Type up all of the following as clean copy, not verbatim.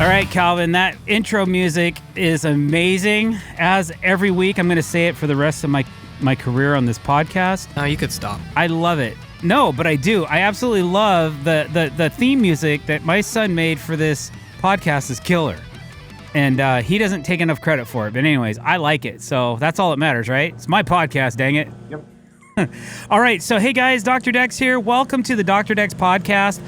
right, Calvin, that intro music is amazing. As every week, I'm going to say it for the rest of my career on this podcast. No, you could stop. I love it. No, but I do. I absolutely love the theme music that my son made for this podcast is killer. And he doesn't take enough credit for it. But anyways, I like it. So that's all that matters, right? It's my podcast, dang it. Yep. All right. So, hey, guys, Dr. Decks here. Welcome to the Dr. Decks podcast.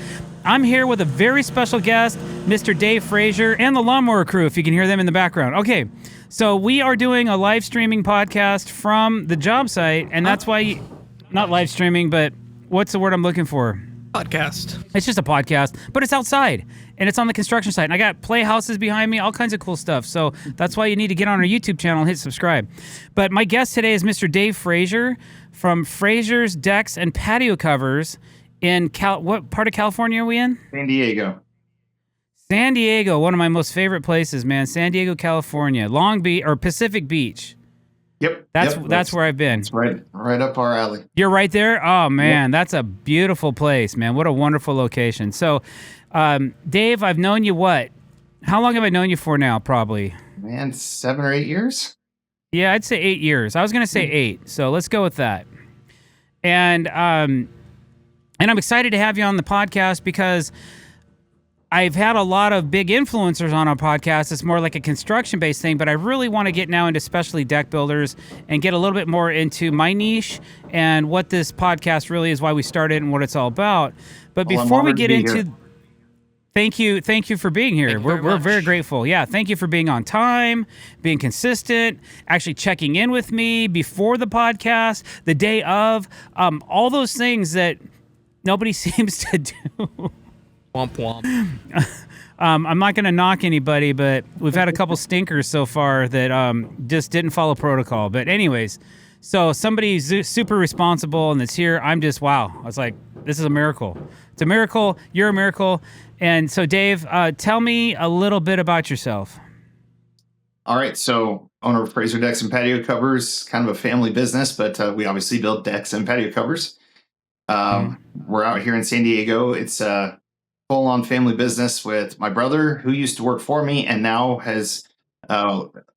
I'm here with a very special guest, Mr. Dave Fraser, and the Lawnmower Crew, if you can hear them in the background. Okay, so we are doing a live streaming podcast from the job site, and that's why, not live streaming, but what's the word I'm looking for? Podcast. It's just a podcast, but it's outside, and it's on the construction site, and I got playhouses behind me, all kinds of cool stuff, so that's why you need to get on our YouTube channel and hit subscribe. But my guest today is Mr. Dave Fraser from Fraser's Decks and Patio Covers in what part of California are we in? San Diego. San Diego, one of my most favorite places, man. San Diego, California. Long Beach or Pacific Beach. Yep. That's where I've been. It's right up our alley. You're right there? Oh, man, Yep. That's a beautiful place, man. What a wonderful location. So, Dave, I've known you how long have I known you for now, probably? Man, 7 or 8 years? Yeah, I'd say 8 years. I was going to say 8, so let's go with that. And I'm excited to have you on the podcast because I've had a lot of big influencers on our podcast. It's more like a construction-based thing, but I really want to get now into specialty deck builders and get a little bit more into my niche and what this podcast really is, why we started and what it's all about. But Well, before I'm we honored get to be into... here. Thank you for being here. We're very grateful. Yeah, thank you for being on time, being consistent, actually checking in with me before the podcast, the day of, all those things that nobody seems to do. Womp womp. I'm not going to knock anybody, but we've had a couple stinkers so far that just didn't follow protocol. But anyways, so somebody super responsible and that's here. I'm just, wow. I was like, this is a miracle. It's a miracle. You're a miracle. And so, Dave, tell me a little bit about yourself. All right. So, owner of Fraser Decks and Patio Covers, kind of a family business, but we obviously build decks and patio covers. We're out here in San Diego. It's a full-on family business with my brother, who used to work for me and now has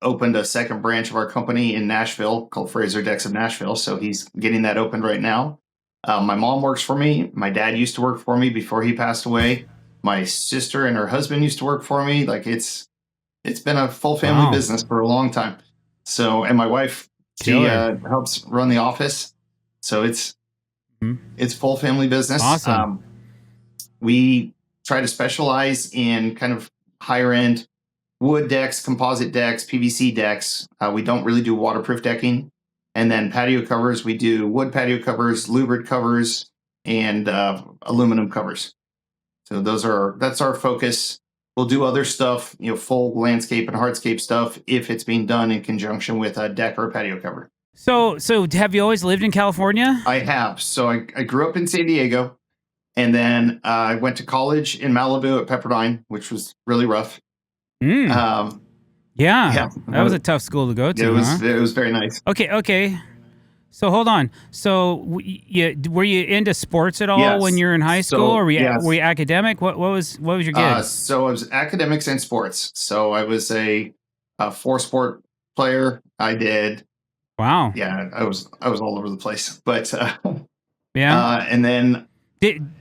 opened a second branch of our company in Nashville called Fraser Decks of Nashville. So he's getting that opened right now. My mom works for me. My dad used to work for me before he passed away. My sister and her husband used to work for me. Like it's been a full family business for a long time. So, and my wife, she helps run the office. So it's full family business. Awesome. We try to specialize in kind of higher end wood decks, composite decks, PVC decks. We don't really do waterproof decking. And then patio covers, we do wood patio covers, louvered covers, and aluminum covers. So that's our focus. We'll do other stuff, full landscape and hardscape stuff if it's being done in conjunction with a deck or a patio cover. So have you always lived in California? I have. So I grew up in San Diego, and then I went to college in Malibu at Pepperdine, which was really rough. Yeah, that was a tough school to go to. It was very nice. Okay. So hold on. So were you into sports at all Yes. when you were in high school, or were you academic? What was your gig? So I was academics and sports. So I was a 4-sport player. I did. Wow. Yeah, I was all over the place. But and then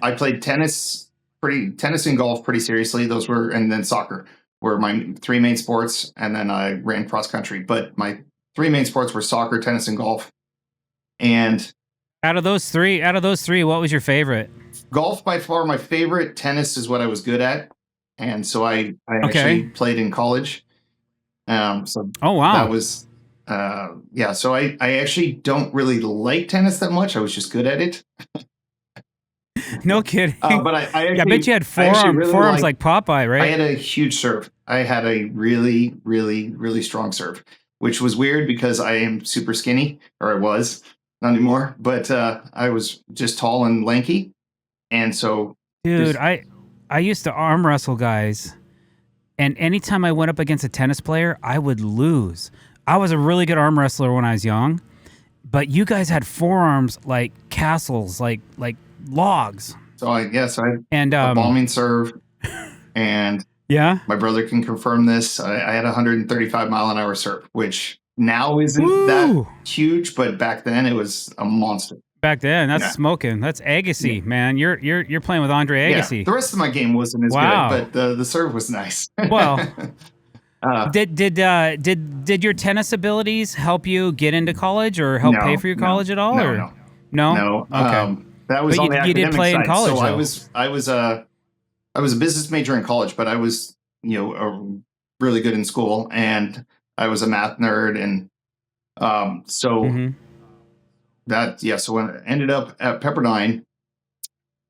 I played tennis and golf pretty seriously. And then soccer were my 3 main sports. And then I ran cross country. But my 3 main sports were soccer, tennis, and golf. And out of those three, what was your favorite? Golf by far my favorite. Tennis is what I was good at, and so I actually played in college. So oh wow, that was So I actually don't really like tennis that much. I was just good at it. No kidding. But I bet you had forearms like Popeye, right? I had a huge serve. I had a really, really, really strong serve, which was weird because I am super skinny, or I was. Not anymore, but I was just tall and lanky, and so dude, I used to arm wrestle guys, and anytime I went up against a tennis player, I would lose. I was a really good arm wrestler when I was young, but you guys had forearms like castles, like logs. So I had a bombing serve, and Yeah. My brother can confirm this. I had a 135 mile an hour serve, which now isn't that Woo! huge, but back then it was a monster. Back then, that's Yeah. smoking. That's Agassi, Yeah. man. You're playing with Andre Yeah. Agassi. The rest of my game wasn't as good, Wow. but the serve was nice. Well, uh, did your tennis abilities help you get into college or help pay no, for your no, college at all? no, Or no, no? no. Okay. That was But on the you did academic play in side. college, So though. I was a business major in college, but I was, really good in school, and I was a math nerd, and so Hmm. so when I ended up at Pepperdine,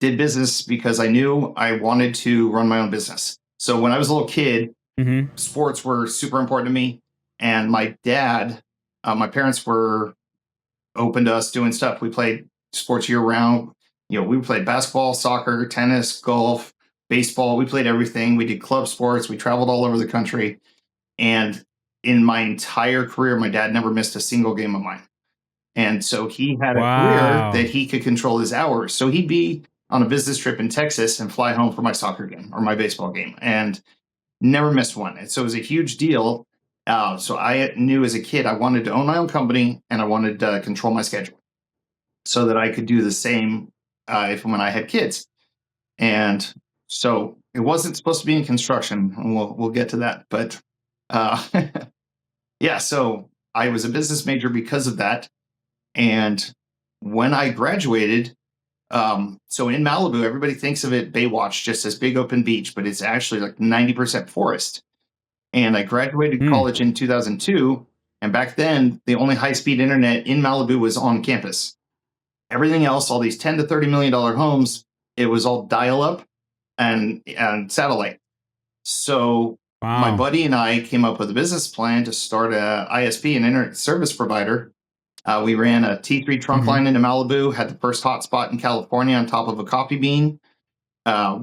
did business because I knew I wanted to run my own business. So when I was a little kid, Hmm. sports were super important to me, and my parents were open to us doing stuff. We played sports year round. We played basketball, soccer, tennis, golf, baseball. We played everything. We did club sports. We traveled all over the country. And in my entire career, my dad never missed a single game of mine. And so he had a career Wow. that he could control his hours. So he'd be on a business trip in Texas and fly home for my soccer game or my baseball game and never missed one. And so it was a huge deal. So I knew as a kid, I wanted to own my own company and I wanted to control my schedule so that I could do the same if when I had kids. And so it wasn't supposed to be in construction, and we'll get to that. But uh, yeah, so I was a business major because of that. And when I graduated, so in Malibu, everybody thinks of it Baywatch, just as big open beach, but it's actually like 90% forest. And I graduated Hmm. college in 2002. And back then, the only high speed internet in Malibu was on campus. Everything else, all these $10 to $30 million homes, it was all dial up and satellite. So my Wow. buddy and I came up with a business plan to start a ISP, an internet service provider. We ran a T3 trunk Hmm. line into Malibu, had the first hotspot in California on top of a coffee bean.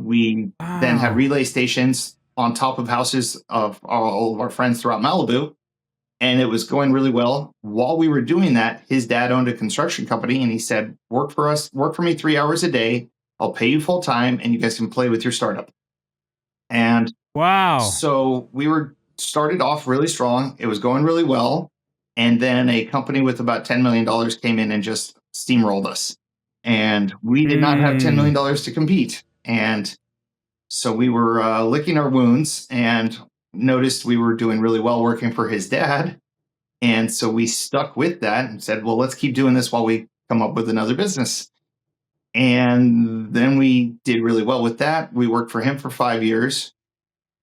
We then had Wow. relay stations on top of houses of all of our friends throughout Malibu. And it was going really well. While we were doing that, his dad owned a construction company and he said, work for me 3 hours a day. I'll pay you full time and you guys can play with your startup. And Wow. so we were started off really strong. It was going really well. And then a company with about $10 million came in and just steamrolled us. And we did not have $10 Mm. million to compete. And so we were licking our wounds and noticed we were doing really well working for his dad. And so we stuck with that and said, well, let's keep doing this while we come up with another business. And then we did really well with that. We worked for him for 5 years,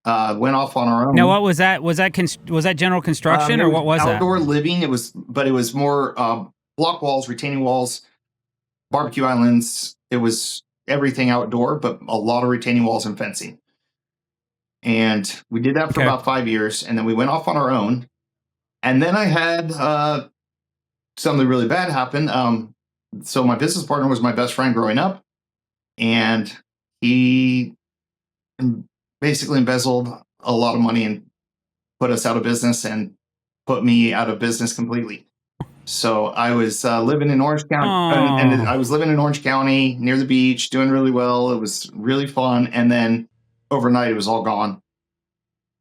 went off on our Now, own. what was that? Was that general construction It or was what was that? outdoor living. It was more block walls, retaining walls, barbecue islands. It was everything outdoor, but a lot of retaining walls and fencing. And we did that for Okay. about 5 years. And then we went off on our own. And then I had something really bad happen. So my business partner was my best friend growing up, and he basically embezzled a lot of money and put us out of business and put me out of business completely. So I was living in Orange County, and I Oh. was living in Orange County near the beach, doing really well. It was really fun, and then overnight it was all gone.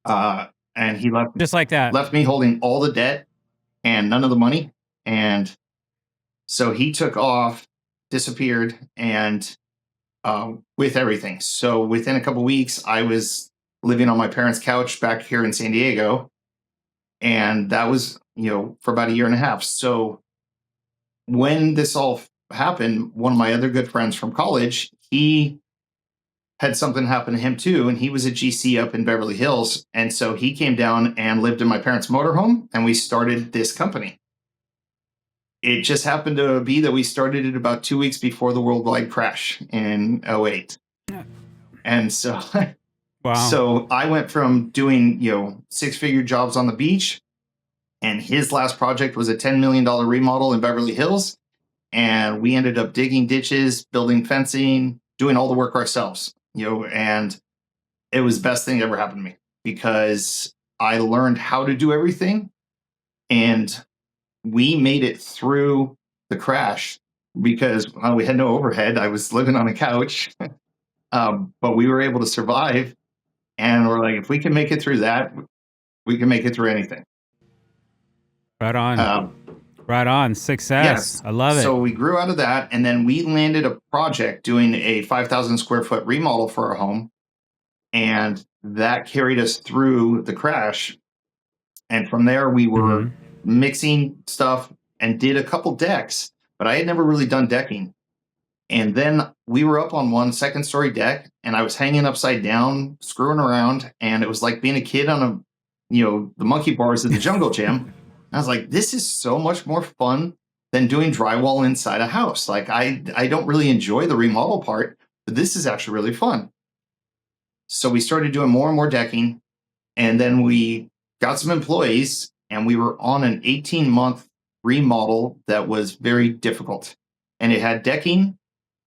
And he Just like that. left me holding all the debt and none of the money, and so he took off, disappeared, and with everything. So within a couple weeks, I was living on my parents' couch back here in San Diego, and that was for about a year and a half. So when this all happened, one of my other good friends from college, he had something happen to him too, and he was a GC up in Beverly Hills, and so he came down and lived in my parents' motorhome, and we started this company. It just happened to be that we started it about 2 weeks before the worldwide crash in '08. And so Wow. so I went from doing, six-figure jobs on the beach, and his last project was a $10 million remodel in Beverly Hills. And we ended up digging ditches, building fencing, doing all the work ourselves, and it was the best thing that ever happened to me because I learned how to do everything. And we made it through the crash because we had no overhead. I was living on a couch, but we were able to survive. And we're like, if we can make it through that, we can make it through anything. Right on. Right on. Success. Yes. I love it. So we grew out of that, and then we landed a project doing a 5,000 square foot remodel for our home. And that carried us through the crash. And from there, we were mixing stuff and did a couple decks, but I had never really done decking. And then we were up on one second story deck, and I was hanging upside down, screwing around, and it was like being a kid on the monkey bars at the jungle gym. I was like, this is so much more fun than doing drywall inside a house. Like I don't really enjoy the remodel part, but this is actually really fun. So we started doing more and more decking, and then we got some employees, and we were on an 18-month remodel that was very difficult. And it had decking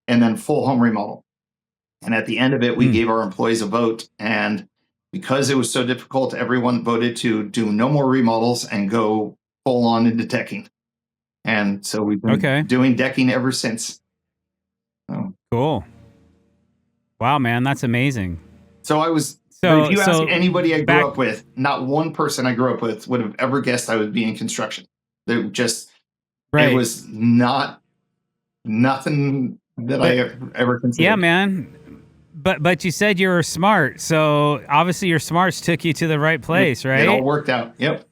and then full home remodel. And at the end of it, we gave our employees a vote. And because it was so difficult, everyone voted to do no more remodels and go full on into decking. And so we've been doing decking ever since. So. Cool. Wow, man, that's amazing. So if you ask anybody I grew up with, not one person I grew up with would have ever guessed I would be in construction. It was nothing that I ever considered. Yeah, man. But you said you were smart, so obviously your smarts took you to the right place, right? It all worked out. Yep.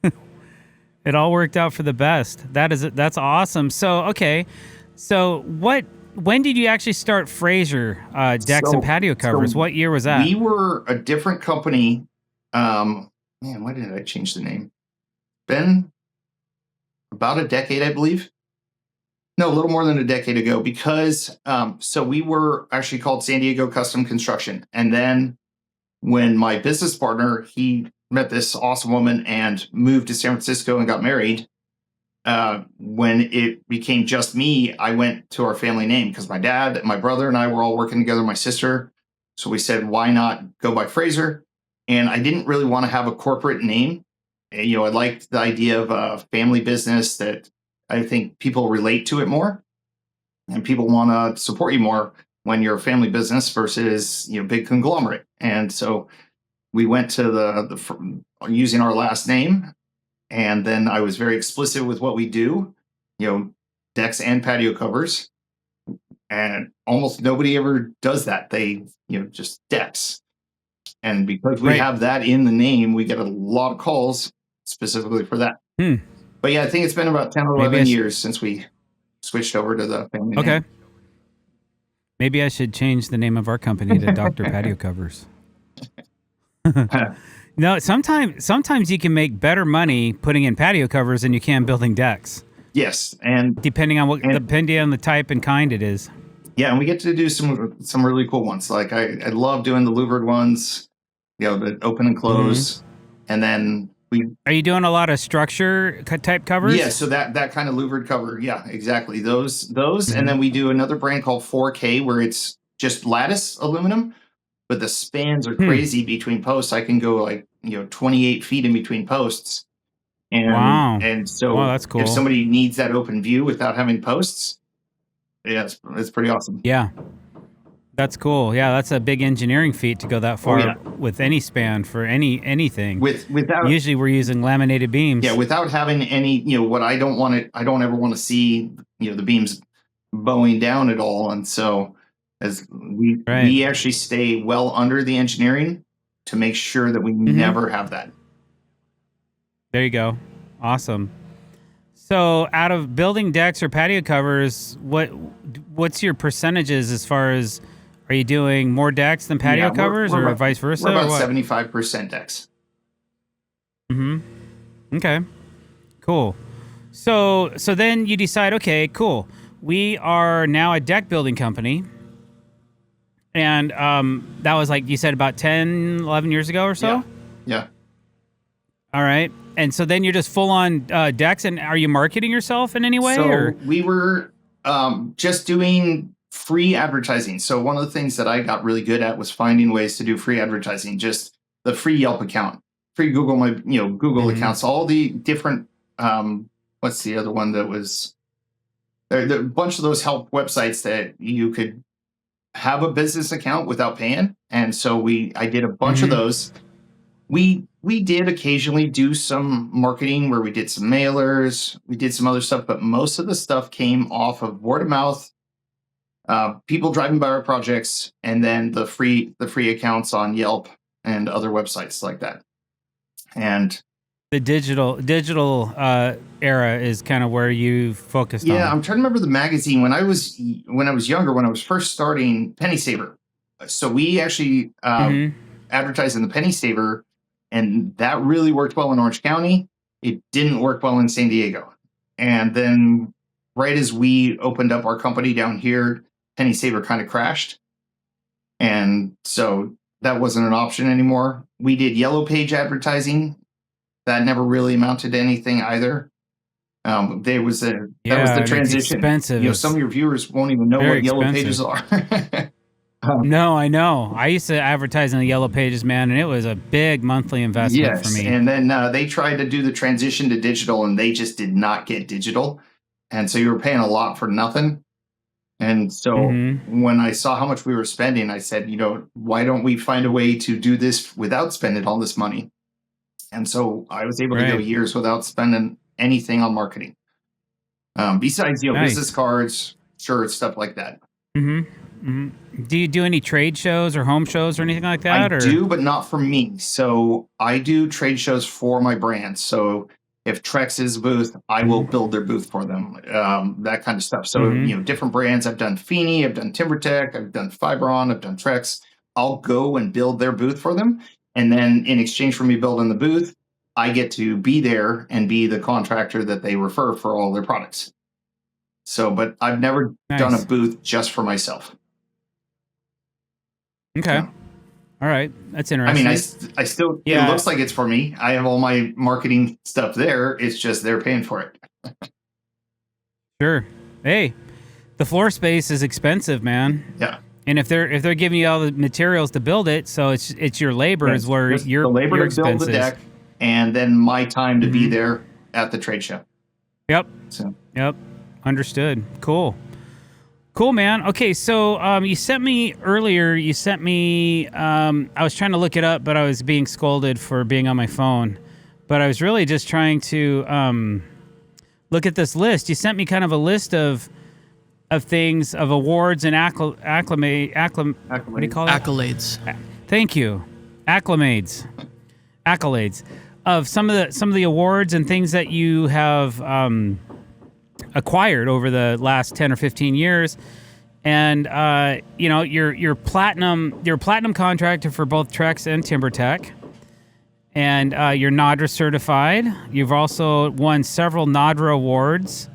It all worked out for the best. That's awesome. So when did you actually start Fraser decks and patio covers? What year was that? We were a different company. Why did I change the name? Been about a decade, I believe. No, a little more than a decade ago, because so we were actually called San Diego Custom Construction. And then when my business partner, he met this awesome woman and moved to San Francisco and got married. When it became just me, I went to our family name because my dad, my brother, and I were all working together, my sister. So we said, why not go by Fraser? And I didn't really want to have a corporate name. I liked the idea of a family business that I think people relate to it more, and people want to support you more when you're a family business versus big conglomerate. And so we went to the using our last name, and then I was very explicit with what we do, decks and patio covers, and almost nobody ever does that. They just decks, and because we have that in the name, we get a lot of calls specifically for that. But yeah, I think it's been about 10 or 11 years since we switched over to the family name. Maybe I should change the name of our company to Dr. Patio Covers. No, sometimes you can make better money putting in patio covers than you can building decks. Yes, and depending on the type and kind it is. Yeah, and we get to do some really cool ones. Like I love doing the louvered ones, the open and close, and then Are you doing a lot of structure type covers? Yeah, so that kind of louvered cover. Yeah, exactly. Those, and then we do another brand called 4K where it's just lattice aluminum, but the spans are crazy between posts. I can go 28 feet in between posts. And, And so that's cool. If somebody needs that open view without having posts, yeah, it's pretty awesome. Yeah. That's cool. Yeah, that's a big engineering feat to go that far with any span for anything. Without usually we're using laminated beams. Yeah, without having any, what I don't ever want to see, the beams bowing down at all. And so as we actually stay well under the engineering to make sure that we never have that. There you go. Awesome. So out of building decks or patio covers, what's your percentages as far as, are you doing more decks than patio covers or vice versa? We're about 75% decks. Okay. Cool. So then you decide, okay, cool. We are now a deck building company. And that was like you said about 10, 11 years ago or so? Yeah. All right. And so then you're just full on decks, and are you marketing yourself in any way? So we were just doing free advertising. So one of the things that I got really good at was finding ways to do free advertising, just the free Yelp account, free Google, Google accounts, all the different, what's the other one that was, there a bunch of those help websites that you could have a business account without paying, and so I did a bunch of those. We did occasionally do some marketing where we did some mailers, we did some other stuff, but most of the stuff came off of word of mouth, people driving by our projects, and then the free accounts on Yelp and other websites like that. And the digital era is kind of where you focused on. Yeah, I'm trying to remember the magazine when I was younger, when I was first starting Penny Saver. So we actually advertised in the Penny Saver, and that really worked well in Orange County. It didn't work well in San Diego. And then right as we opened up our company down here, Penny Saver kind of crashed. And so that wasn't an option anymore. We did Yellow Page advertising. That never really amounted to anything either. That was the transition. It's expensive. Some of your viewers won't even know what Yellow Pages are. No, I know. I used to advertise in the Yellow Pages, man, and it was a big monthly investment for me. And then they tried to do the transition to digital, and they just did not get digital. And so you were paying a lot for nothing. And so when I saw how much we were spending, I said, why don't we find a way to do this without spending all this money? And so I was able to go years without spending anything on marketing. Besides, business cards, shirts, stuff like that. Do you do any trade shows or home shows or anything like that? I do, but not for me. So I do trade shows for my brand. So if Trex is a booth, I will build their booth for them. That kind of stuff. So, different brands. I've done Feeney, I've done TimberTech, I've done Fibron, I've done Trex. I'll go and build their booth for them. And then in exchange for me building the booth, I get to be there and be the contractor that they refer for all their products. So, but I've never done a booth just for myself. Okay. Yeah. All right. That's interesting. I mean, I still, it looks like it's for me. I have all my marketing stuff there. It's just they're paying for it. Sure. Hey, the floor space is expensive, man. Yeah. And if they're giving you all the materials to build it, so it's your labor is where your the labor your to build the deck, and then my time to be there at the trade show. Yep. So. Yep. Understood. Cool, man. Okay, so you sent me earlier. I was trying to look it up, but I was being scolded for being on my phone. But I was really just trying to look at this list. You sent me kind of a list of things, of awards and what do you call it? Accolades. Thank you. Accolades of some of the awards and things that you have acquired over the last 10 or 15 years. And you're platinum contractor for both Trex and TimberTech. And you're NADRA certified. You've also won several NADRA awards,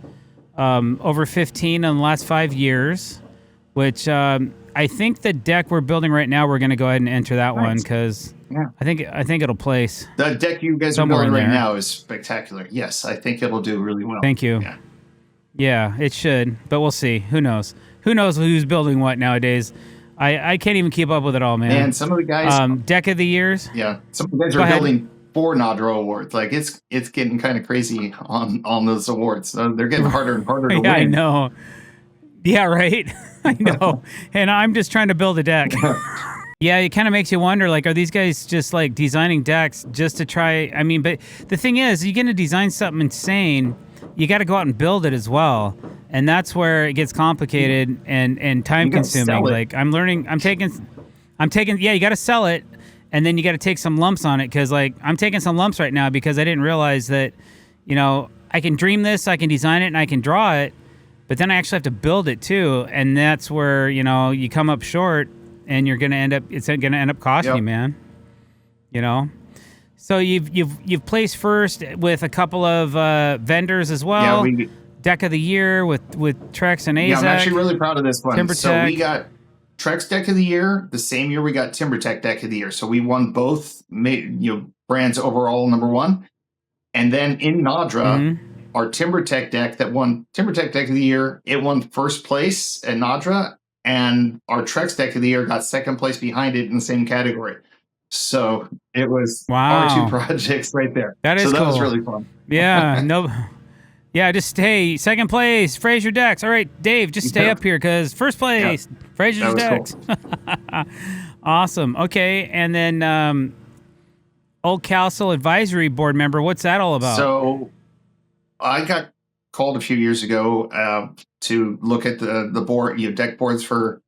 over 15 in the last 5 years, which I think the deck we're building right now, we're going to go ahead and enter that one because I think it'll place. The deck you guys are building right now is spectacular. Yes, I think it'll do really well. Thank you. Yeah, it should, but we'll see. Who knows? Who knows who's building what nowadays? I can't even keep up with it all, man. And some of the guys, deck of the years. Yeah, some of the guys are building 4 NADRA awards. Like it's getting kind of crazy on those awards. They're getting harder and harder to win. I know. Yeah, right. I know. And I'm just trying to build a deck. Yeah, it kind of makes you wonder, like, are these guys just like designing decks just to try? I mean, but the thing is, you're going to design something insane, you got to go out and build it as well. And that's where it gets complicated and time consuming. Like I'm taking, yeah, you got to sell it. And then you got to take some lumps on it. Cause like I'm taking some lumps right now because I didn't realize that, I can dream this, I can design it and I can draw it, but then I actually have to build it too. And that's where, you come up short and it's going to end up costing you, man. So you've placed first with a couple of vendors as well. Yeah, Deck of the Year with Trex and AZEK. Yeah, I'm actually really proud of this one. TimberTech. So we got Trex Deck of the Year. The same year we got TimberTech Deck of the Year. So we won both brands overall #1. And then in NADRA, our TimberTech deck that won TimberTech Deck of the Year, it won first place at NADRA. And our Trex Deck of the Year got second place behind it in the same category. So it was our 2 projects right there. That is cool. That was really fun. Yeah, Yeah, just stay second place, Fraser Decks. All right, Dave, just stay up here because first place, Fraser's Decks. Cool. Awesome. Okay, and then Old Castle Advisory Board member. What's that all about? So I got called a few years ago to look at the board, deck boards for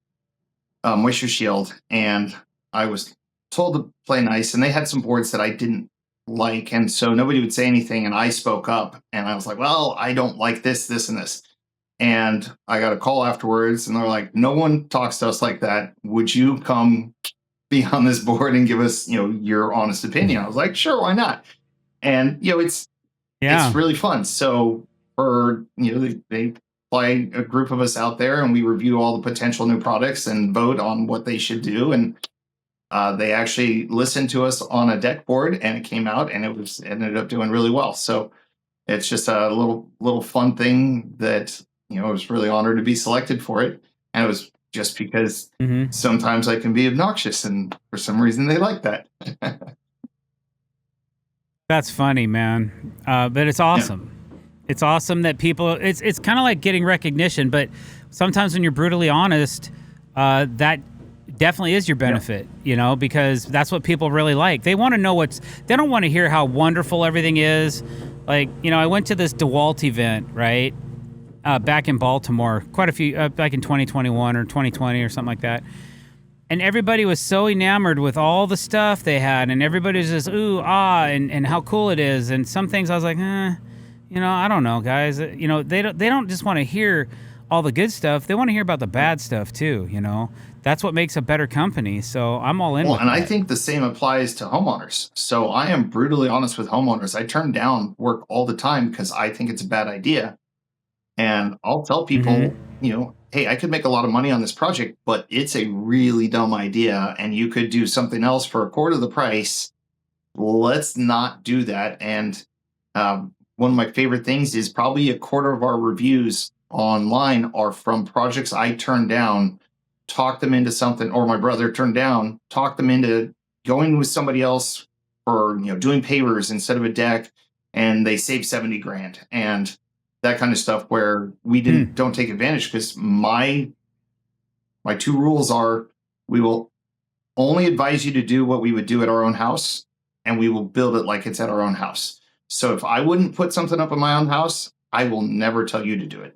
Moisture Shield, and I was told to play nice, and they had some boards that I didn't like, and so nobody would say anything, and I spoke up, and I was like, well, I don't like this, and this. And I got a call afterwards, and they're like, no one talks to us like that. Would you come be on this board and give us, your honest opinion? I was like, sure, why not? And, it's really fun. So they fly a group of us out there, and we review all the potential new products and vote on what they should do. And they actually listened to us on a deck board, and it came out, and it ended up doing really well. So it's just a little fun thing that, I was really honored to be selected for it. And it was just because sometimes I can be obnoxious, and for some reason they like that. That's funny, man. But it's awesome. Yeah. It's awesome that people, it's kind of like getting recognition, but sometimes when you're brutally honest, that definitely is your benefit, because that's what people really like. They want to know they don't want to hear how wonderful everything is. Like, I went to this DeWalt event, right? Back in Baltimore, quite a few, back in 2021 or 2020 or something like that. And everybody was so enamored with all the stuff they had, and everybody was just, ooh, and how cool it is. And some things I was like, I don't know, guys. They don't just want to hear all the good stuff. They want to hear about the bad stuff too, That's what makes a better company. So I'm all in with that. I think the same applies to homeowners. So I am brutally honest with homeowners. I turn down work all the time because I think it's a bad idea. And I'll tell people, hey, I could make a lot of money on this project, but it's a really dumb idea, and you could do something else for a quarter of the price. Let's not do that. And one of my favorite things is probably a quarter of our reviews online are from projects I turned down, talked them into something, or my brother turned down, talked them into going with somebody else for, doing pavers instead of a deck, and they saved $70,000 and that kind of stuff, where we don't take advantage, because my two rules are: we will only advise you to do what we would do at our own house, and we will build it like it's at our own house. So if I wouldn't put something up in my own house, I will never tell you to do it.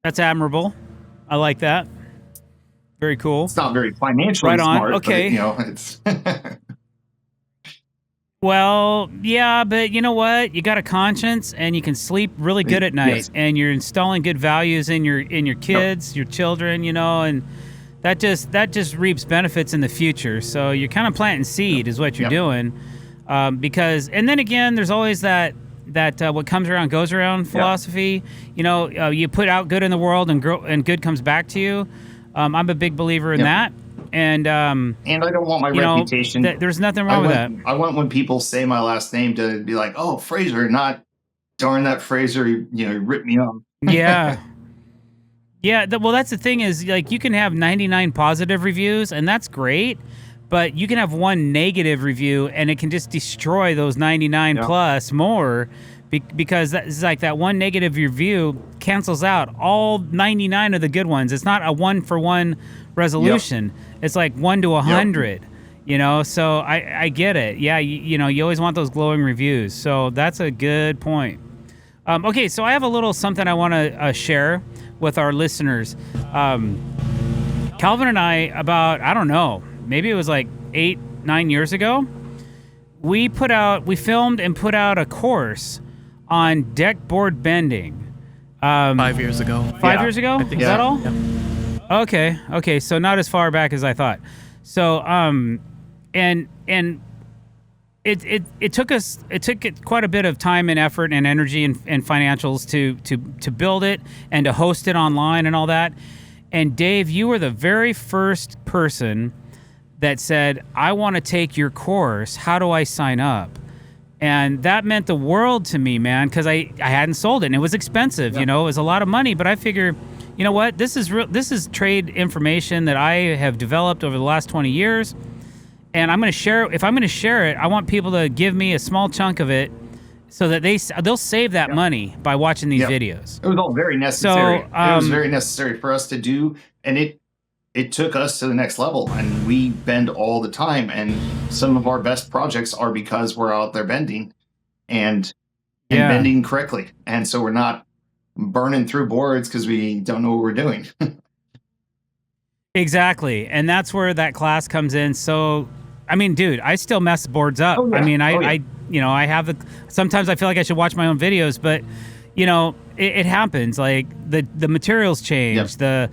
That's admirable. I like that. Very cool. It's not very financially smart. Okay. But, it's Well, yeah, but you know what? You got a conscience, and you can sleep really good at night, and you're installing good values in your kids, your children, and that just reaps benefits in the future. So you're kind of planting seed is what you're doing, because, and then again, there's always that what comes around goes around philosophy. You put out good in the world, and good comes back to you. I'm a big believer in that. And I don't want my reputation. There's nothing wrong with that. I want when people say my last name to be like, "Oh, Fraser," not "Darn that Fraser," you ripped me off. Yeah. Yeah. Well, that's the thing is, like, you can have 99 positive reviews, and that's great, but you can have one negative review, and it can just destroy those 99 plus more, because it's like that one negative review cancels out all 99 of the good ones. It's not a 1-for-1 resolution. It's like 1 to 100. So I get it. Yeah, you always want those glowing reviews. So that's a good point. Okay, so I have a little something I want to share with our listeners. Calvin and I, about, I don't know, maybe it was like 8-9 years ago, we filmed and put out a course on deck board bending. 5 years ago. 5 years ago? I think Is that all? Yeah. Okay, so not as far back as I thought. So, and it took quite a bit of time and effort and energy and financials to build it and to host it online and all that. And Dave, you were the very first person that said, "I want to take your course. How do I sign up?" And that meant the world to me, man, because I hadn't sold it, and it was expensive. It was a lot of money, but I figure, you know what? This is trade information that I have developed over the last 20 years, and I'm going to share it. If I'm going to share it, I want people to give me a small chunk of it, so that they'll save that money by watching these videos. It was all very necessary. So, it was very necessary for us to do, and it took us to the next level. And we bend all the time, and some of our best projects are because we're out there bending and bending correctly, and so we're not burning through boards because we don't know what we're doing. Exactly, and that's where that class comes in. So, I mean, dude, I still mess boards up. Oh, yeah. I mean, Oh, yeah. I you know, I have sometimes I feel like I should watch my own videos, but you know, it happens. Like the materials change, the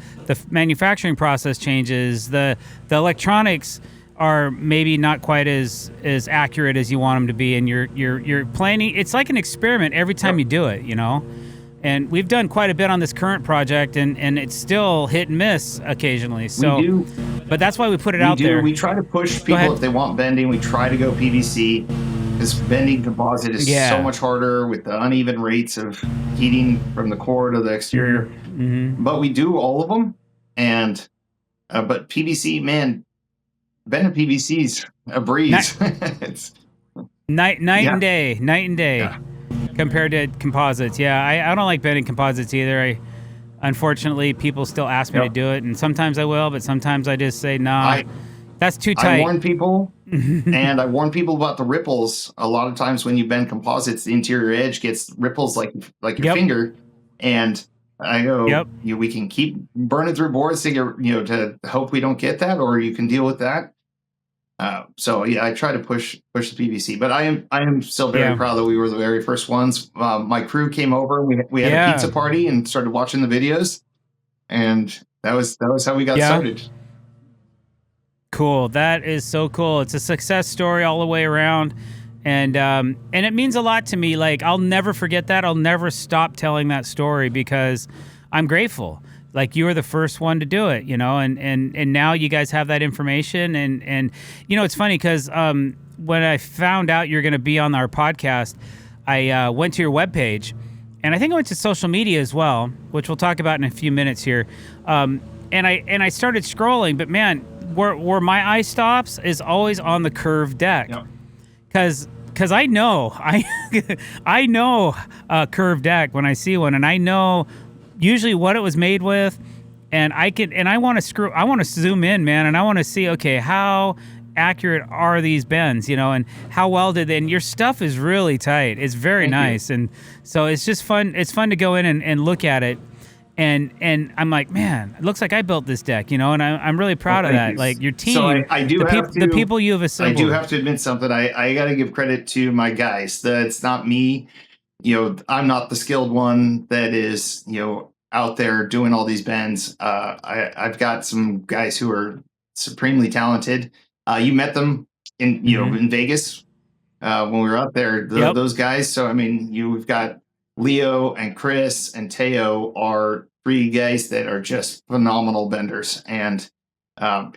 manufacturing process changes, the electronics are maybe not quite as accurate as you want them to be, and you're planning. It's like an experiment every time you do it, you know. And we've done quite a bit on this current project, and it's still hit and miss occasionally. So, we do, but that's why we put it out there. We try to push people if they want bending. We try to go PVC because bending composite is so much harder with the uneven rates of heating from the core to the exterior. Mm-hmm. But we do all of them, and but PVC, man, bending PVC's a breeze. It's night and day. Yeah. Compared to composites. Yeah, I don't like bending composites either. Unfortunately, people still ask me to do it, and sometimes I will, but sometimes I just say, nah, that's too tight. I warn people, and I warn people about the ripples. A lot of times when you bend composites, the interior edge gets ripples like your finger, and I go, we can keep burning through boards to get, to hope we don't get that, or you can deal with that. So yeah, I try to push the PVC, but I am still very proud that we were the very first ones. My crew came over, we had a pizza party and started watching the videos, and that was how we got started. Cool. That is so cool. It's a success story all the way around. And it means a lot to me. Like, I'll never forget that. I'll never stop telling that story because I'm grateful. Like, you were the first one to do it, and now you guys have that information. And it's funny because when I found out you're going to be on our podcast, I went to your webpage, and I think I went to social media as well, which we'll talk about in a few minutes here. And I started scrolling, but man, where my eye stops is always on the curved deck. Because I know I know a curved deck when I see one, and I know usually what it was made with, and I want to zoom in, man, and I want to see, okay, how accurate are these bends, and how well did they, and your stuff is really tight. It's very nice. And so it's just fun. It's fun to go in and look at it. And I'm like, man, it looks like I built this deck, and I'm really proud of that. Like, your team, so I do the people you have assembled. I do have to admit something. I got to give credit to my guys. That's not me. I'm not the skilled one that is, out there doing all these bends. I've got some guys who are supremely talented. You met them in, in Vegas when we were out there. Those guys. So I mean, we've got Leo and Chris and Teo are three guys that are just phenomenal benders, and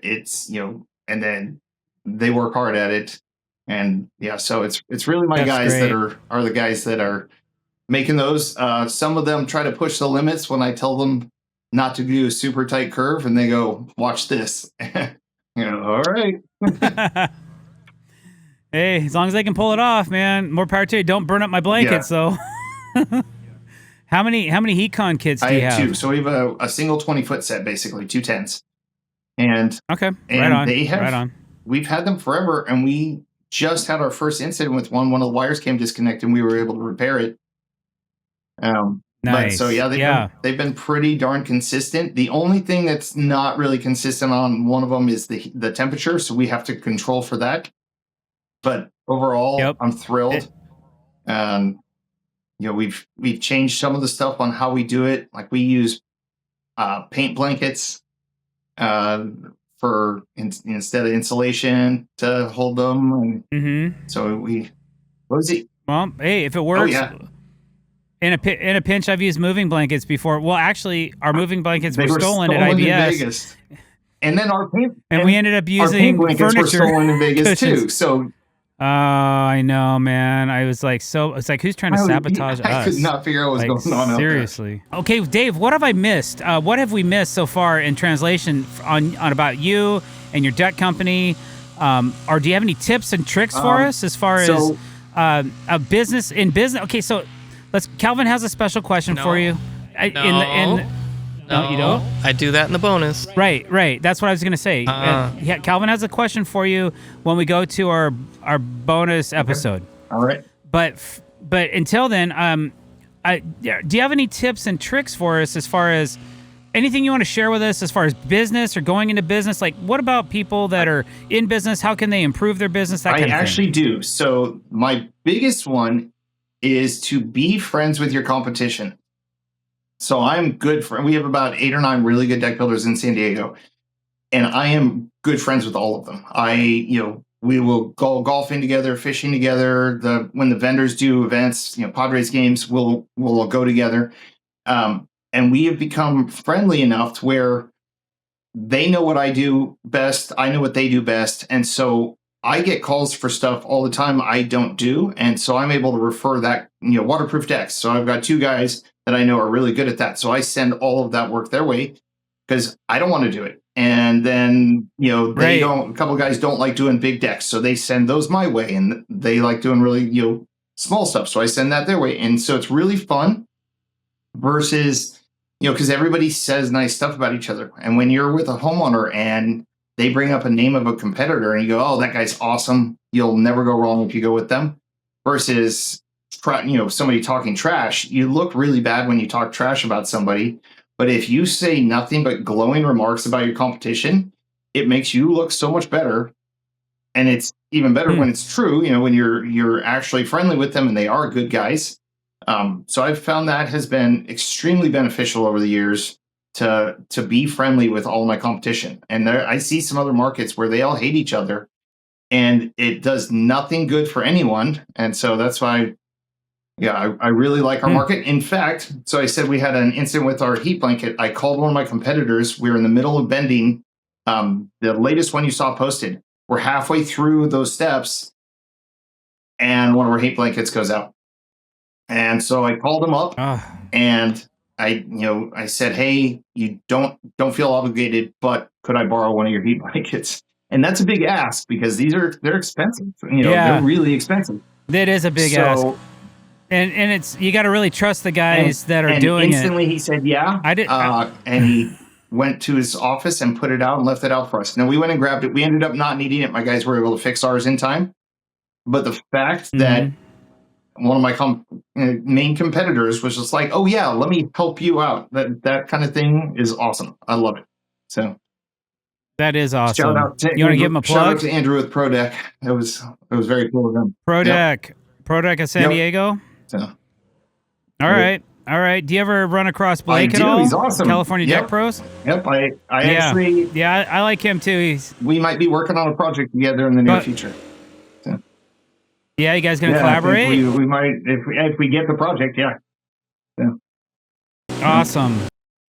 it's and then they work hard at it, and so it's really my guys that are the guys that are making those. Some of them try to push the limits when I tell them not to do a super tight curve, and they go, "Watch this." All right. Hey, as long as they can pull it off, man, more power to you. Don't burn up my blankets, though. How many HeatCon kits do you have? I have two. So we have a single 20-foot set, basically 2 10s. And okay, right on. Right on. We've had them forever, and we just had our first incident with one. One of the wires came disconnected, and we were able to repair it. Nice. But so they've been pretty darn consistent. The only thing that's not really consistent on one of them is the temperature, so we have to control for that. But overall, I'm thrilled. We've changed some of the stuff on how we do it. Like, we use paint blankets for instead of insulation to hold them. And so what was it? Well, hey, if it works. In a pinch, I've used moving blankets before. Well, actually, our moving blankets were stolen at IBS. In Vegas. And then we ended up using our paint blankets were stolen in Vegas too. So. I know, man. I was like, it's like, who's trying to sabotage us? I could not figure out what was going on. Seriously. Okay, Dave, what have I missed? What have we missed so far in translation on about you and your deck company? Or do you have any tips and tricks for us as far as a business in business. Okay, so Calvin has a special question for you. No, you don't. I do that in the bonus. Right. That's what I was gonna say. Yeah, Calvin has a question for you when we go to our bonus episode. All right. But until then, do you have any tips and tricks for us as far as anything you want to share with us as far as business or going into business? Like, what about people that are in business? How can they improve their business? That kind of thing. I actually do. So my biggest one is to be friends with your competition. So I'm good for, we have about 8 or 9 really good deck builders in San Diego, and I am good friends with all of them. We will go golfing together, fishing together. When the vendors do events, Padres games, we'll go together. And we have become friendly enough to where they know what I do best. I know what they do best. And so I get calls for stuff all the time I don't do. And so I'm able to refer that, waterproof decks. So I've got 2 guys that I know are really good at that. So I send all of that work their way because I don't want to do it. And then, they don't, a couple of guys don't like doing big decks. So they send those my way, and they like doing really, small stuff. So I send that their way. And so it's really fun versus, because everybody says nice stuff about each other. And when you're with a homeowner and they bring up a name of a competitor and you go, oh, that guy's awesome, you'll never go wrong if you go with them, versus somebody talking trash. You look really bad when you talk trash about somebody, but if you say nothing but glowing remarks about your competition, it makes you look so much better. And it's even better when it's true, when you're actually friendly with them and they are good guys. So I've found that has been extremely beneficial over the years to be friendly with all my competition. And I see some other markets where they all hate each other, and it does nothing good for anyone. And so that's why, I really like our market. In fact, so I said we had an incident with our heat blanket. I called one of my competitors. We were in the middle of bending. The latest one you saw posted, we're halfway through those steps, and one of our heat blankets goes out. And so I called him up and I said, hey, you don't feel obligated, but could I borrow one of your heat blankets? And that's a big ask because they're expensive. They're really expensive. That is a big ask. And it's, you got to really trust the guys that are doing it. Instantly he said, yeah. I did. And he went to his office and put it out and left it out for us. Now we went and grabbed it. We ended up not needing it. My guys were able to fix ours in time. But the fact that one of my main competitors was just like, oh yeah, let me help you out. That kind of thing is awesome. I love it. So that is awesome. Shout out to you want to give him a plug? Shout out to Andrew with Pro Deck. It was very cool of them. Pro Deck of San Diego. So, all right. Do you ever run across Blake at all? He's awesome. California Deck Pros. Yep. I actually. I like him too. We might be working on a project together in the near future. So. Yeah, you guys gonna collaborate? We might if we get the project. Yeah. Awesome.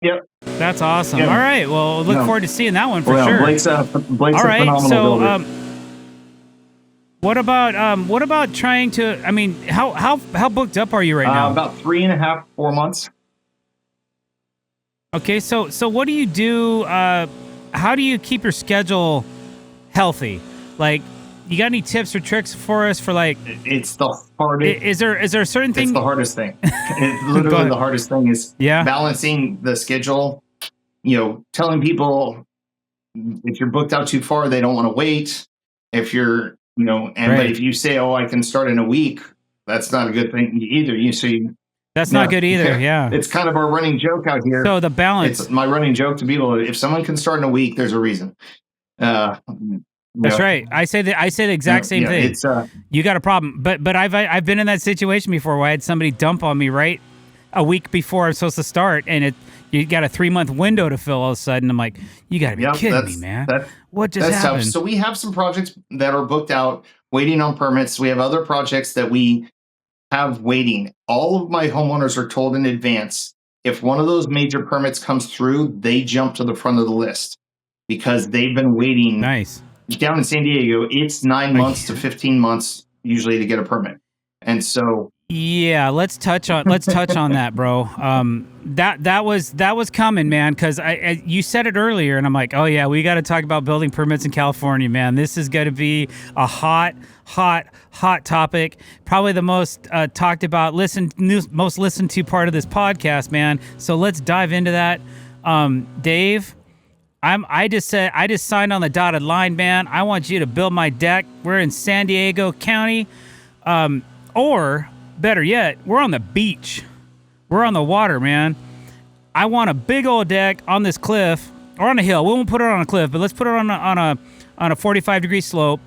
Yep. That's awesome. Yep. All right. Well, look forward to seeing that one for sure. Blake's all right. A phenomenal builder. What about trying to? I mean, how booked up are you right now? About 3.5, 4 months. Okay, so what do you do? How do you keep your schedule healthy? Like, you got any tips or tricks for us for like? It's the hardest. Is there a certain thing? It's the hardest thing. It's literally the hardest thing is balancing the schedule. Telling people if you're booked out too far, they don't want to wait. If you're but if you say, oh, I can start in a week, that's not a good thing either. That's not good either. Yeah. It's kind of our running joke out here. So the balance. It's my running joke to people. If someone can start in a week, there's a reason. That's right. I say the exact same thing. It's you got a problem, but I've been in that situation before where I had somebody dump on me right a week before I'm supposed to start, and you got a 3-month window to fill. All of a sudden, I'm like, you got to be kidding me, man. What just happened? Tough. So we have some projects that are booked out, waiting on permits. We have other projects that we have waiting. All of my homeowners are told in advance, if one of those major permits comes through, they jump to the front of the list because they've been waiting. Nice. Down in San Diego, it's 9 months to 15 months usually to get a permit. And so Yeah, let's touch on that, bro. That was coming, man. Because you said it earlier, and I'm like, oh yeah, we got to talk about building permits in California, man. This is going to be a hot topic. Probably the most talked about, most listened to part of this podcast, man. So let's dive into that. Dave, I just signed on the dotted line, man. I want you to build my deck. We're in San Diego County, or better yet, we're on the beach. We're on the water, man. I want a big old deck on this cliff or on a hill. We won't put it on a cliff, but let's put it on a 45-degree slope.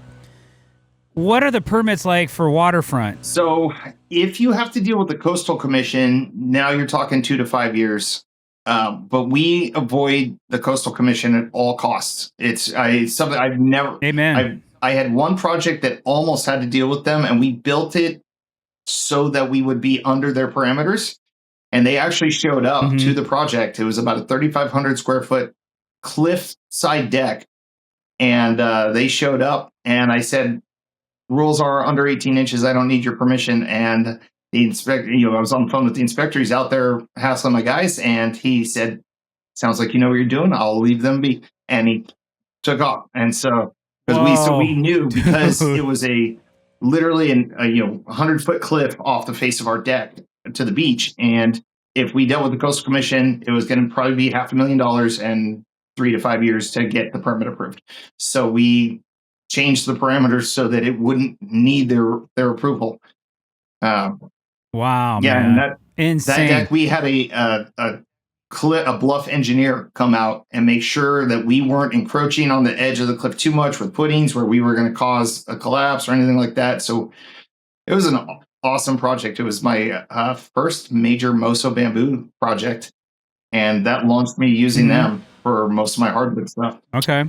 What are the permits like for waterfront? So if you have to deal with the Coastal Commission, now you're talking 2 to 5 years. But we avoid the Coastal Commission at all costs. It's something I've never. Amen. I had one project that almost had to deal with them, and we built it so that we would be under their parameters. And they actually showed up to the project. It was about a 3,500 square foot cliff side deck. And they showed up, and I said, rules are under 18 inches. I don't need your permission. And the inspector, I was on the phone with the inspector. He's out there hassling my guys. And he said, sounds like you know what you're doing. I'll leave them be. And he took off. And so, we knew because it was literally a 100-foot cliff off the face of our deck to the beach. And if we dealt with the Coastal Commission, it was going to probably be $500,000 and 3 to 5 years to get the permit approved. So we changed the parameters so that it wouldn't need their approval. Wow. Yeah, man. and Insane. that deck, we had a bluff engineer come out and make sure that we weren't encroaching on the edge of the cliff too much with footings where we were going to cause a collapse or anything like that. So it was an awesome project. It was my first major Moso bamboo project, and that launched me using them for most of my hardwood stuff. Okay.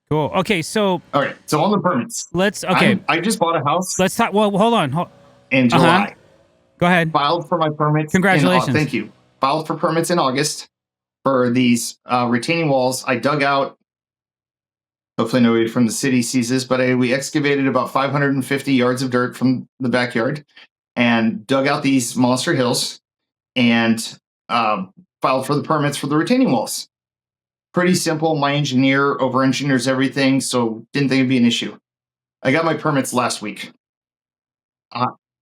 Cool. Okay, so all right. So on the permits, I just bought a house. Let's talk. Well, hold on. In July. Go ahead. Filed for my permits. Congratulations. Thank you. Filed for permits in August for these retaining walls. I dug out. Hopefully nobody from the city sees this, but we excavated about 550 yards of dirt from the backyard and dug out these monster hills and filed for the permits for the retaining walls. Pretty simple. My engineer over-engineers everything, so didn't think it'd be an issue. I got my permits last week.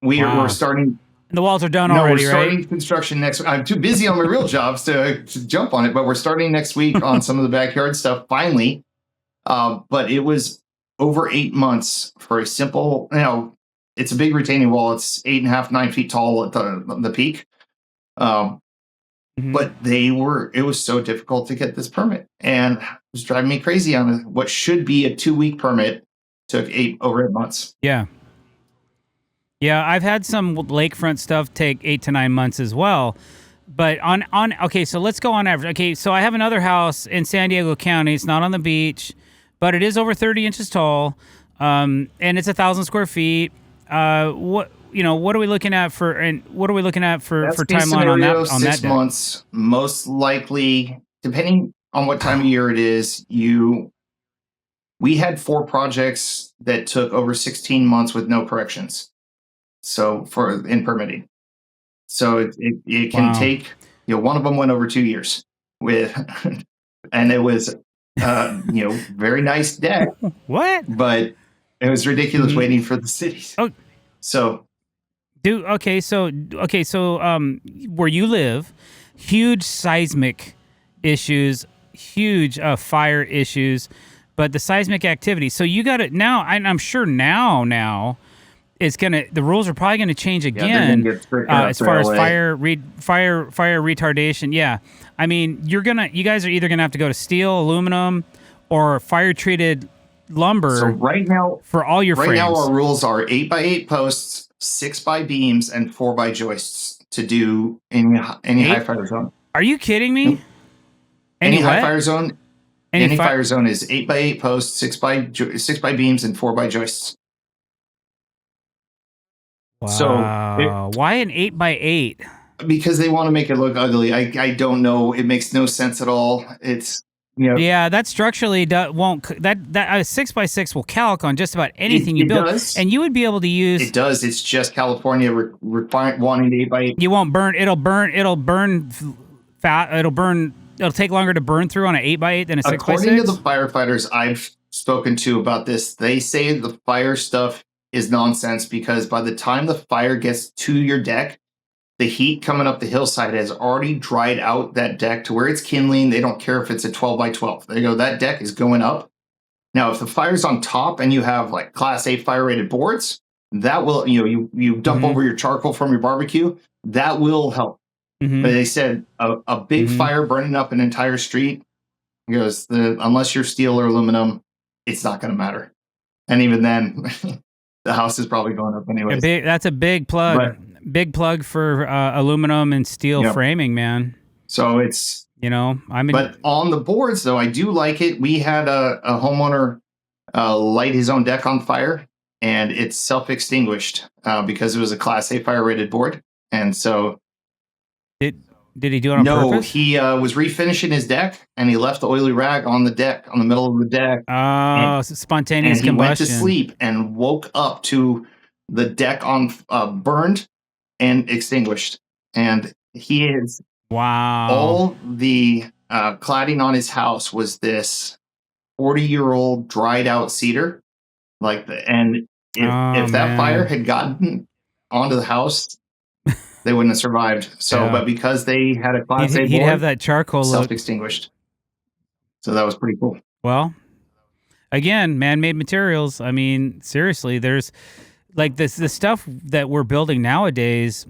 We're starting. The walls are done already, we're starting construction next week. I'm too busy on my real jobs to jump on it, but we're starting next week on some of the backyard stuff, finally. But it was over 8 months for a simple, it's a big retaining wall. It's 8.5, 9 feet tall at the peak. But it was so difficult to get this permit, and it was driving me crazy on what should be a 2-week permit. Took over 8 months. Yeah. Yeah, I've had some lakefront stuff take 8 to 9 months as well. But okay, so let's go on average. Okay, so I have another house in San Diego County. It's not on the beach, but it is over 30 inches tall, and it's 1,000 square feet. What are we looking at for timeline on that? On 6 months, most likely, depending on what time of year it is. We had 4 projects that took over 16 months with no corrections. So in permitting, so it can take. One of them went over 2 years and it was very nice deck. What? But it was ridiculous waiting for the cities. Oh, so. So where you live, huge seismic issues, huge fire issues, but the seismic activity. So you got it now. I'm sure now it's the rules are probably gonna change again as far as fire retardation. Yeah, I mean you guys are either gonna have to go to steel, aluminum, or fire treated lumber. So right now, for all your frames. Right now our rules are 8x8 posts, 6x beams, and 4x joists to do any high fire zone. Are you kidding me? Any high fire zone? Any fire zone is 8x8 posts, 6x beams, and 4x joists. Wow. So why an 8x8? Because they want to make it look ugly. I don't know. It makes no sense at all. It's Yeah, that structurally won't that a 6x6 will calc on just about anything you build, and you would be able to use. It does. It's just California wanting the 8x8. You won't burn. It'll burn fat. It'll take longer to burn through on an 8x8 than a 6x6. According to the firefighters I've spoken to about this, they say the fire stuff is nonsense because by the time the fire gets to your deck, the heat coming up the hillside has already dried out that deck to where it's kindling. They don't care if it's a 12x12. They go, that deck is going up. Now, if the fire's on top and you have like Class A fire rated boards, that will, you dump over your charcoal from your barbecue, that will help. But they said a big fire burning up an entire street, goes, unless you're steel or aluminum, it's not going to matter. And even then, the house is probably going up anyway. That's a big plug. Big plug for aluminum and steel framing, man. So it's, but on the boards though, I do like it. We had a homeowner light his own deck on fire and it's self-extinguished because it was a Class A fire rated board. And so did he do it on purpose? No, he was refinishing his deck and he left the oily rag on the deck, on the middle of the deck. Oh, spontaneous combustion. He went to sleep and woke up to the deck on burned and extinguished. And he is all the cladding on his house was this 40-year-old dried out cedar, if that fire had gotten onto the house, they wouldn't have survived. So, but because they had a Class A board, he'd have that charcoal self-extinguished. So that was pretty cool. Well, again, man-made materials. I mean, seriously, there's like the stuff that we're building nowadays.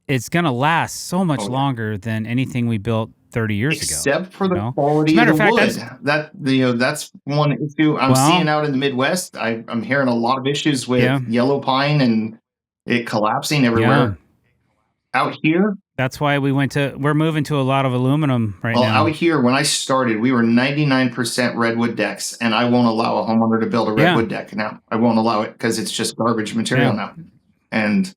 It's gonna last so much longer than anything we built 30 years ago. Except for the quality of the wood. That's one issue I'm seeing out in the Midwest. I'm hearing a lot of issues with yellow pine and it collapsing everywhere. Out here, that's why we're moving to a lot of aluminum now. Out here, when I started, we were 99% redwood decks, and I won't allow a homeowner to build a redwood deck now. I won't allow it because it's just garbage material now. And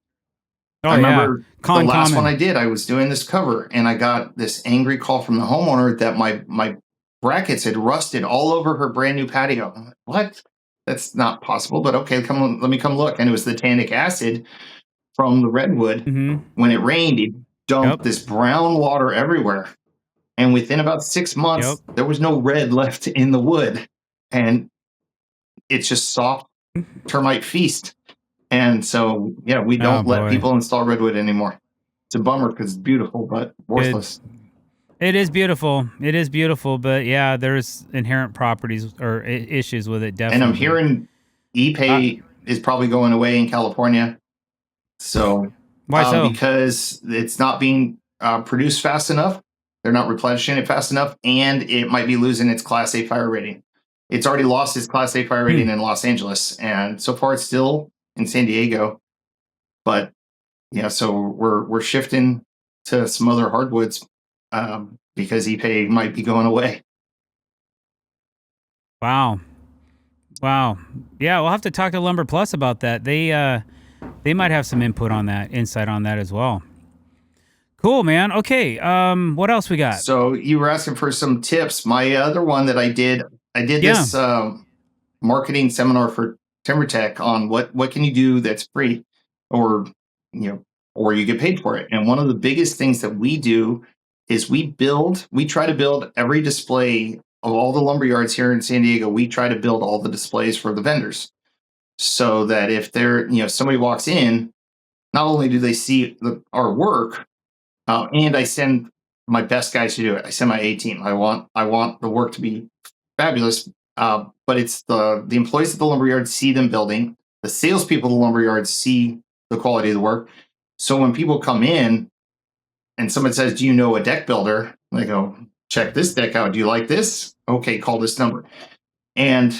I remember the last one I did, I was doing this cover, and I got this angry call from the homeowner that my brackets had rusted all over her brand new patio. I'm like, what? That's not possible, but okay, let me come look. And it was the tannic acid from the redwood. When it rained, it dumped this brown water everywhere. And within about 6 months, there was no red left in the wood. And it's just soft termite feast. And so, we don't let people install redwood anymore. It's a bummer because it's beautiful, but worthless. It is beautiful. It is beautiful, but there's inherent properties or issues with it, definitely. And I'm hearing EPA is probably going away in California. So, why so? Because it's not being produced fast enough. They're not replenishing it fast enough, and it might be losing its Class A fire rating. It's already lost its Class A fire rating in Los Angeles, and so far it's still in San Diego. But so we're shifting to some other hardwoods because EPA might be going away. Wow. Yeah, we'll have to talk to Lumber Plus about that. They might have some input on that, insight on that as well. Cool, man. Okay, what else we got? So you were asking for some tips. My other one that I did this marketing seminar for TimberTech on what can you do that's free, or you get paid for it. And one of the biggest things that we do is we try to build every display of all the lumber yards here in San Diego. We try to build all the displays for the vendors, so that if somebody walks in, not only do they see our work, and I send my best guys to do it. I send my A team. I want the work to be fabulous, but it's the employees at the lumberyard see them building. The salespeople at the lumberyard see the quality of the work. So when people come in and someone says, "Do you know a deck builder?" They go, "Check this deck out. Do you like this? Okay, call this number." And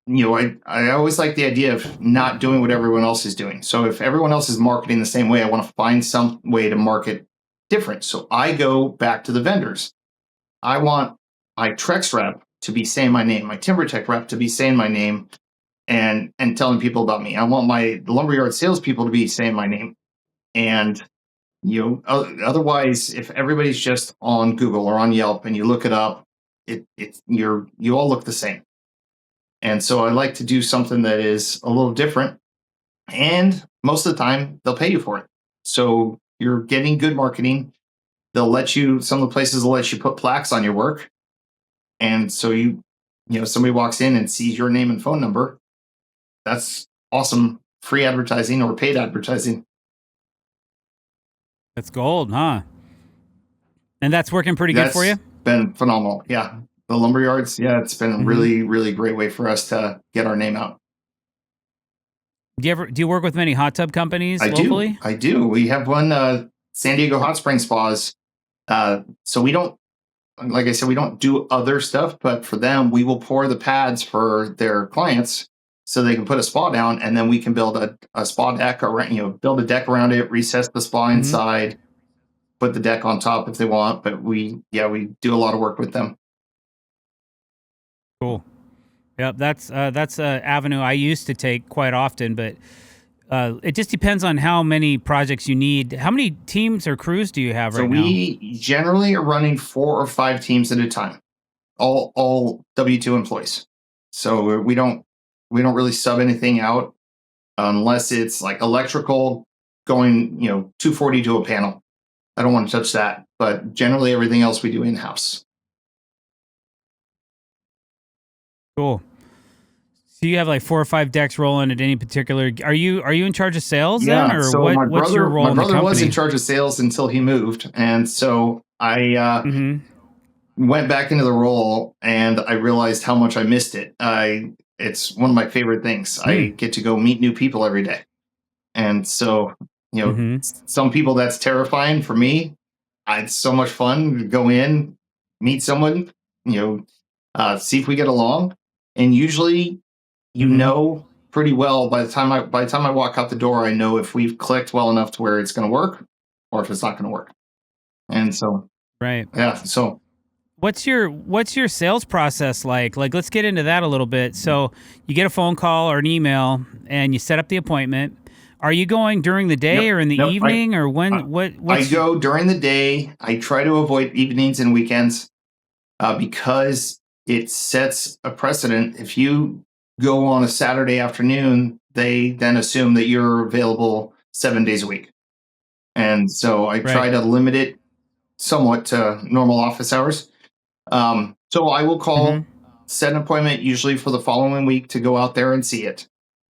I always like the idea of not doing what everyone else is doing. So if everyone else is marketing the same way, I want to find some way to market different. So I go back to the vendors. I want my Trex rep to be saying my name, my TimberTech rep to be saying my name and telling people about me. I want the lumberyard salespeople to be saying my name. And otherwise, if everybody's just on Google or on Yelp and you look it up, you all look the same. And so I like to do something that is a little different. And most of the time, they'll pay you for it. So you're getting good marketing. They'll let you, some of the places will let you put plaques on your work. And so somebody walks in and sees your name and phone number. That's awesome free advertising or paid advertising. That's gold, huh? And that's working pretty good for you? Been phenomenal. Yeah. The lumberyards, yeah, it's been a really, really great way for us to get our name out. Do you work with many hot tub companies locally? I do. We have one, San Diego Hot Spring Spas. So we don't, like I said, we don't do other stuff, but for them, we will pour the pads for their clients so they can put a spa down, and then we can build a spa deck around, build a deck around it, recess the spa inside, put the deck on top if they want. But we do a lot of work with them. Cool. Yep, that's an avenue I used to take quite often, but it just depends on how many projects you need. How many teams or crews do you have right now? So we generally are running 4 or 5 teams at a time, all W-2 employees. So we don't really sub anything out unless it's like electrical going 240 to a panel. I don't want to touch that, but generally everything else we do in-house. Cool. So you have like 4 or 5 decks rolling at any particular. Are you in charge of sales then, or so what's your role in the company? My brother was in charge of sales until he moved, and so I went back into the role, and I realized how much I missed it. It's one of my favorite things. I get to go meet new people every day, and so some people that's terrifying. For me, it's so much fun to go in, meet someone, see if we get along, and usually pretty well by the time I walk out the door, I know if we've clicked well enough to where it's going to work or if it's not going to work. And so so what's your sales process like? Like, let's get into that a little bit. So you get a phone call or an email and you set up the appointment. Are you going during the day or in the evening or when? I go during the day. I try to avoid evenings and weekends because it sets a precedent. If you go on a Saturday afternoon, they then assume that you're available 7 days a week. And so I try to limit it somewhat to normal office hours. So I will call, set an appointment usually for the following week to go out there and see it.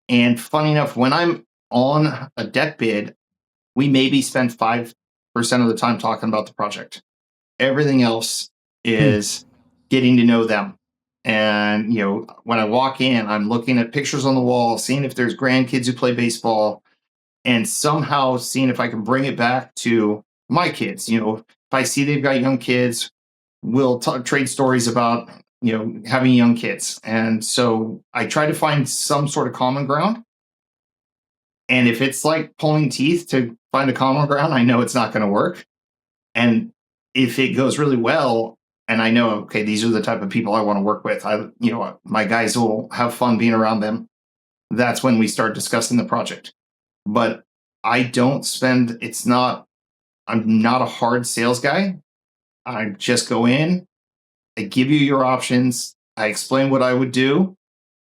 And funny enough, when I'm on a deck bid, we maybe spend 5% of the time talking about the project. Everything else is getting to know them. And, when I walk in, I'm looking at pictures on the wall, seeing if there's grandkids who play baseball, and somehow seeing if I can bring it back to my kids. If I see they've got young kids, we'll trade stories about, having young kids. And so I try to find some sort of common ground. And if it's like pulling teeth to find a common ground, I know it's not going to work. And if it goes really well, and I know, okay, these are the type of people I want to work with, my guys will have fun being around them, that's when we start discussing the project. But I don't spend, I'm not a hard sales guy. I just go in, I give you your options, I explain what I would do,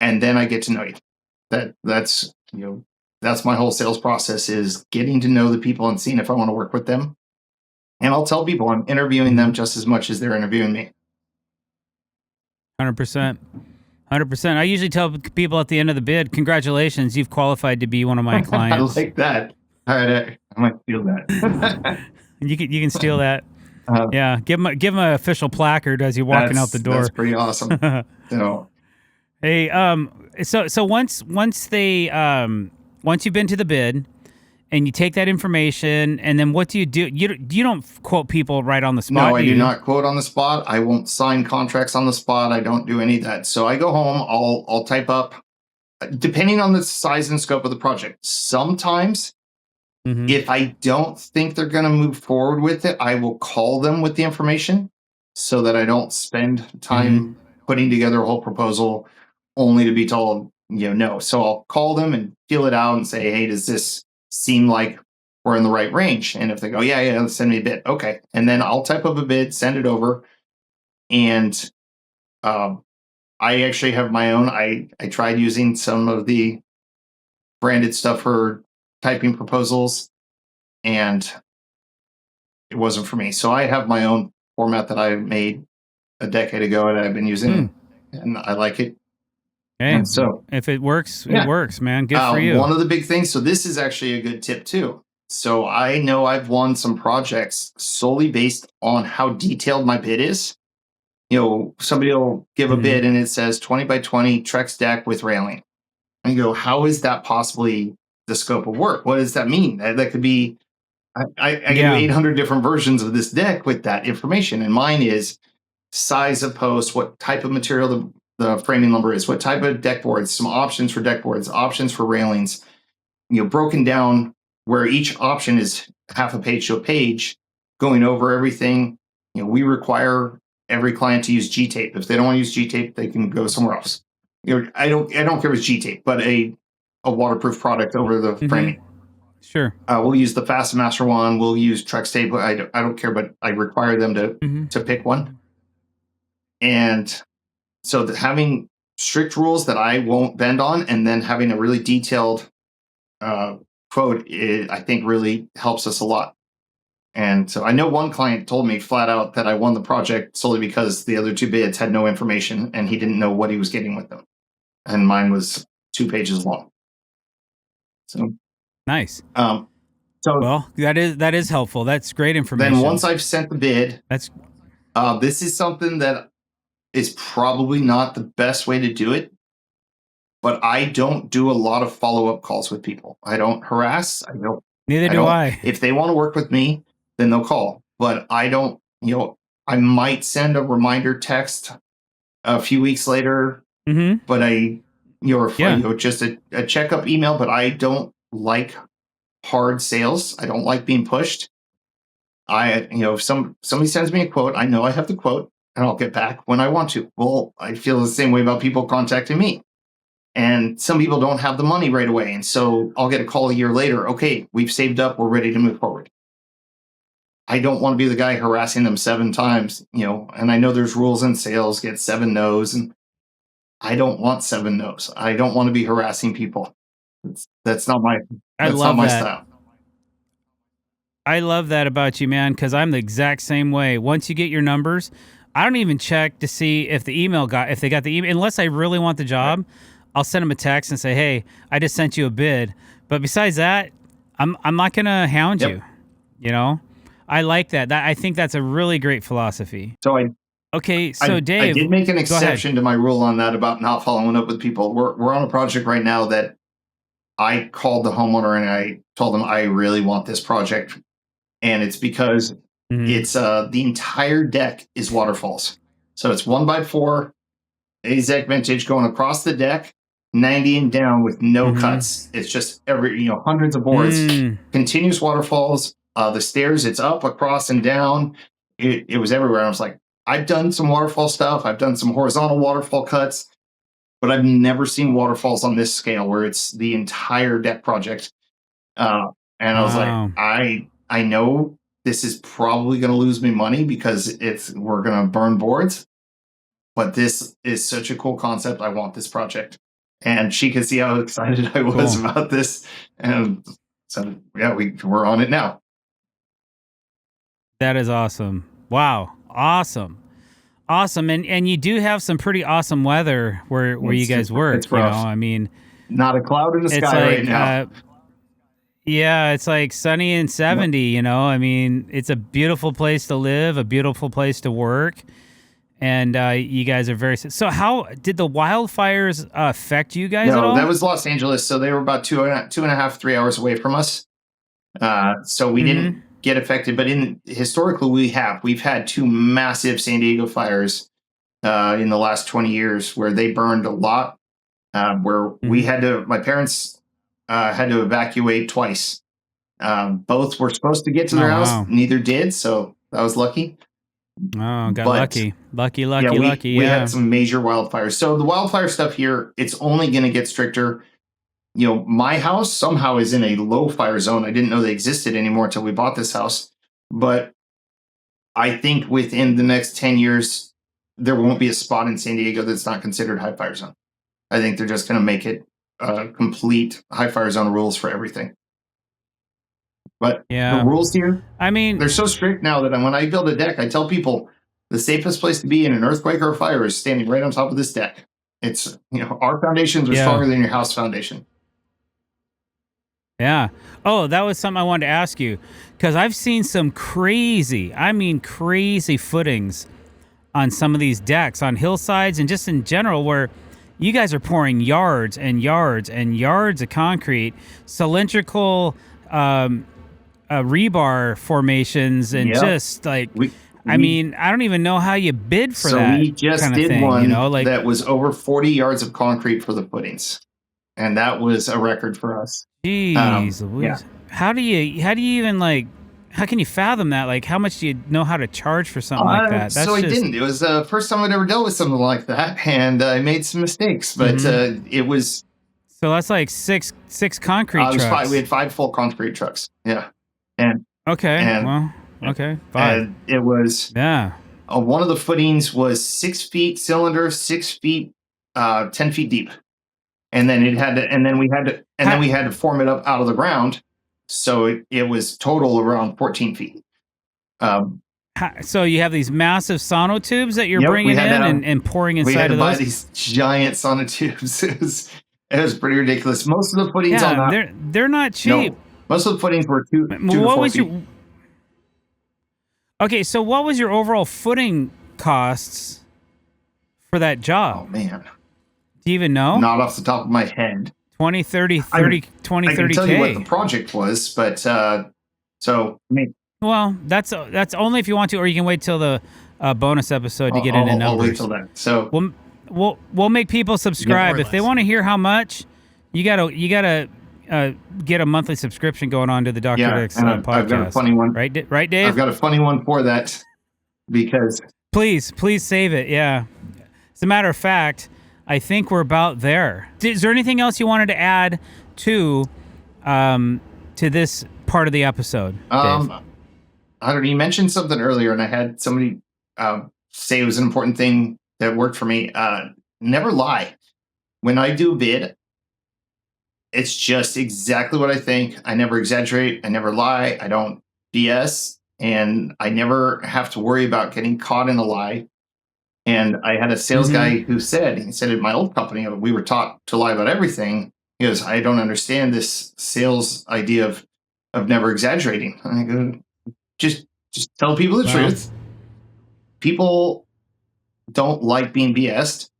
and then I get to know you. That's my whole sales process, is getting to know the people and seeing if I want to work with them. And I'll tell people I'm interviewing them just as much as they're interviewing me. 100%. 100%. I usually tell people at the end of the bid, congratulations, you've qualified to be one of my clients. I like that. All right, I might steal that. You can steal that. Yeah, give them an official placard as you're walking out the door. That's pretty awesome. Hey, so once you've been to the bid and you take that information, and then what do? You don't quote people right on the spot. No, I do not quote on the spot. I won't sign contracts on the spot. I don't do any of that. So I go home, I'll type up, depending on the size and scope of the project. Sometimes if I don't think they're going to move forward with it, I will call them with the information so that I don't spend time putting together a whole proposal only to be told, no. So I'll call them and feel it out and say, hey, does this seem like we're in the right range? And if they go, yeah, send me a bid. Okay. And then I'll type up a bid, send it over. And I actually have my own. I tried using some of the branded stuff for typing proposals, and it wasn't for me. So I have my own format that I made a decade ago, and I've been using, and I like it. Hey, And so if it works, yeah. it works, man. Good for you. One of the big things. So this is actually a good tip too. So I know I've won some projects solely based on how detailed my bid is. Somebody will give a bid and it says 20 by 20 Trex deck with railing. And you go, how is that possibly the scope of work? What does that mean? That could be, I can do 800 different versions of this deck with that information. And mine is size of post, what type of material the framing lumber is, what type of deck boards, some options for deck boards, options for railings, broken down where each option is half a page to a page, going over everything. We require every client to use G-tape. If they don't want to use G-tape, they can go somewhere else. I don't care if it's G-tape, but a waterproof product over the framing. Sure. We'll use the Fast Master one. We'll use Trex tape. I don't care, but I require them to pick one. And so having strict rules that I won't bend on, and then having a really detailed quote, I think really helps us a lot. And so I know one client told me flat out that I won the project solely because the other two bids had no information and he didn't know what he was getting with them. And mine was 2 pages long. So nice. Well, that is helpful. That's great information. Then once I've sent the bid, this is something that is probably not the best way to do it, but I don't do a lot of follow-up calls with people. I don't harass. Neither do I. If they want to work with me, then they'll call. But I don't, I might send a reminder text a few weeks later, but just a checkup email, but I don't like hard sales. I don't like being pushed. If somebody sends me a quote, I know I have the quote and I'll get back when I want to. Well, I feel the same way about people contacting me. And some people don't have the money right away. And so I'll get a call a year later. Okay, we've saved up. We're ready to move forward. I don't want to be the guy harassing them 7 times, and I know there's rules in sales, get 7 no's. And I don't want 7 no's. I don't want to be harassing people. That's not my style. I love that about you, man, because I'm the exact same way. Once you get your numbers, I don't even check to see if they got the email, unless I really want the job. Right. I'll send them a text and say, "Hey, I just sent you a bid." But besides that, I'm not gonna hound you. I like that. I think that's a really great philosophy. So Dave, I did make an exception to my rule on that about not following up with people. We're on a project right now that I called the homeowner and I told them I really want this project, and it's because it's the entire deck is waterfalls. So it's 1x4 AZEC vintage going across the deck, 90 and down with no cuts. It's just hundreds of boards, continuous waterfalls. The stairs, it's up, across, and down. It was everywhere. I was like, I've done some waterfall stuff. I've done some horizontal waterfall cuts, but I've never seen waterfalls on this scale where it's the entire deck project. And I was like, I know this is probably going to lose me money because we're going to burn boards, but this is such a cool concept. I want this project. And she could see how excited I was about this. And so, yeah, we're on it now. That is awesome. Wow. Awesome. And you do have some pretty awesome weather where you guys work. It's rough. I mean, not a cloud in the sky right now. Yeah, it's like sunny and 70, I mean, it's a beautiful place to live, a beautiful place to work. And you guys are very... So how did the wildfires affect you guys at all? No, that was Los Angeles. So they were about 2.5, 3 hours away from us. So we didn't get affected. But historically, we've had 2 massive San Diego fires in the last 20 years where they burned a lot, where my parents had to evacuate twice. Both were supposed to get to their house. Neither did. So that was lucky. Oh, lucky. We had some major wildfires. So the wildfire stuff here, it's only going to get stricter. My house somehow is in a low fire zone. I didn't know they existed anymore until we bought this house. But I think within the next 10 years, there won't be a spot in San Diego that's not considered high fire zone. I think they're just going to make it complete high fire zone rules for everything. But the rules here, I mean, they're so strict now that when I build a deck, I tell people the safest place to be in an earthquake or a fire is standing right on top of this deck. It's, our foundations are stronger than your house foundation. Yeah. Oh, that was something I wanted to ask you, because I've seen some crazy footings on some of these decks on hillsides and just in general, where you guys are pouring yards and yards and yards of concrete, cylindrical rebar formations, and just like, I mean, I don't even know how you bid for that. So we just kind of did thing, one that was over 40 yards of concrete for the footings, and that was a record for us. Jeez, Louise. How do you even how can you fathom that? Like, how much do you know how to charge for something like that? So I didn't. It was the first time I'd ever dealt with something like that, and I made some mistakes, but it was. So that's like six concrete trucks. We had 5 full concrete trucks. Yeah. And okay. Okay. 5. And it was one of the footings was 6 feet cylinder, 6 feet, 10 feet deep, and then we had to form it up out of the ground, so it was total around 14 feet. So you have these massive sonotubes that you're bringing in and pouring inside of those. We had to buy these giant sonotubes. It was pretty ridiculous. Most of the footings they're not cheap. No, most of the footings were 2 to 4 feet. Okay, so what was your overall footing costs for that job? Oh, man. Do you even know? Not off the top of my head. 20, 30, 30, 20, 30K. I can tell you what the project was, but well, that's only if you want to, or you can wait till the bonus episode to get into numbers. I'll wait till then. So we'll make people subscribe if they want to hear how much. You gotta get a monthly subscription going on to the Dr. Dicks podcast. I've got a funny one, right, Dave? I've got a funny one for that, because please save it. Yeah, as a matter of fact, I think we're about there. Is there anything else you wanted to add to this part of the episode, Dave? I don't know. You mentioned something earlier, and I had somebody say it was an important thing that worked for me. Never lie. When I do bid, it's just exactly what I think. I never exaggerate. I never lie. I don't BS. And I never have to worry about getting caught in a lie. And I had a sales guy who said, at my old company, we were taught to lie about everything. He goes, I don't understand this sales idea of never exaggerating. And I go, just tell people the truth. People don't like being BS'd.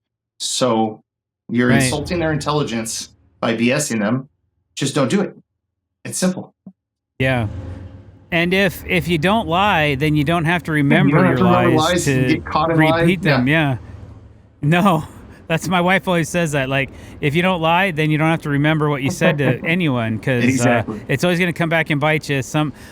So you're insulting their intelligence by BSing them. Just don't do it. It's simple. Yeah. And if you don't lie, then you don't have to remember your lies to get caught in repeat them. Yeah. No, that's my wife always says that. Like, if you don't lie, then you don't have to remember what you said to anyone, because it's always going to come back and bite you.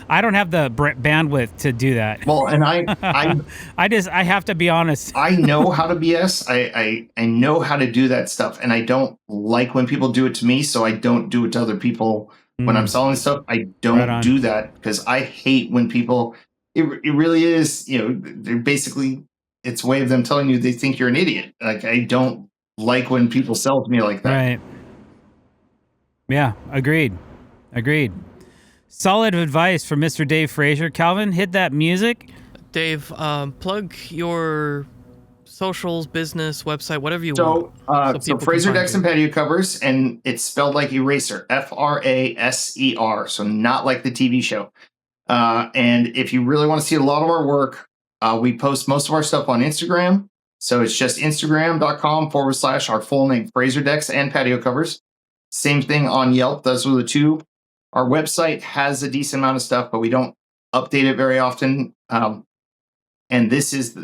I don't have the bandwidth to do that. Well, and I have to be honest. I know how to BS. I know how to do that stuff, and I don't like when people do it to me, so I don't do it to other people. When I'm selling stuff, I don't do that, because I hate when people. It really is. They're basically, it's a way of them telling you they think you're an idiot. Like, I don't like when people sell to me like that. Right. Yeah. Agreed. Solid advice from Mr. Dave Fraser. Calvin, hit that music. Dave, plug your socials, business, website, whatever you want. So Fraser Decks and Patio Covers, and it's spelled like eraser, Fraser. So not like the TV show. And if you really want to see a lot of our work, we post most of our stuff on Instagram. So it's just instagram.com/ our full name, Fraser Decks and Patio Covers. Same thing on Yelp. Those are the two. Our website has a decent amount of stuff, but we don't update it very often. And this is,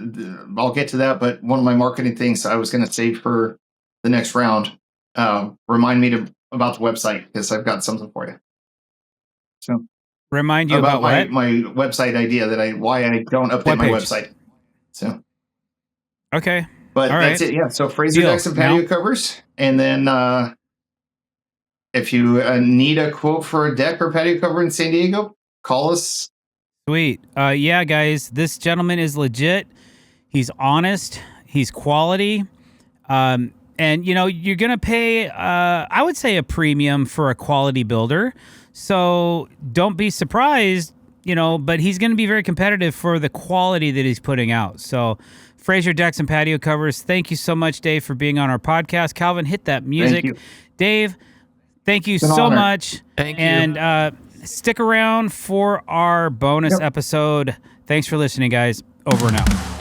I'll get to that, but one of my marketing things I was going to save for the next round, remind me about the website, because I've got something for you. So remind you about my what? My website idea why I don't update my website. So. Okay. But that's it. Yeah. So Fraser Decks and Patio Covers. And then if you need a quote for a deck or patio cover in San Diego, call us. Sweet. Yeah, guys, this gentleman is legit. He's honest. He's quality. And, you know, you're going to pay, I would say, a premium for a quality builder. So don't be surprised, you know, but he's going to be very competitive for the quality that he's putting out. So Fraser Decks and Patio Covers, thank you so much, Dave, for being on our podcast. Calvin, hit that music. Thank you. Dave, thank you It's an so honor. much. Thank you. And stick around for our bonus episode. Thanks for listening, guys. Over and out.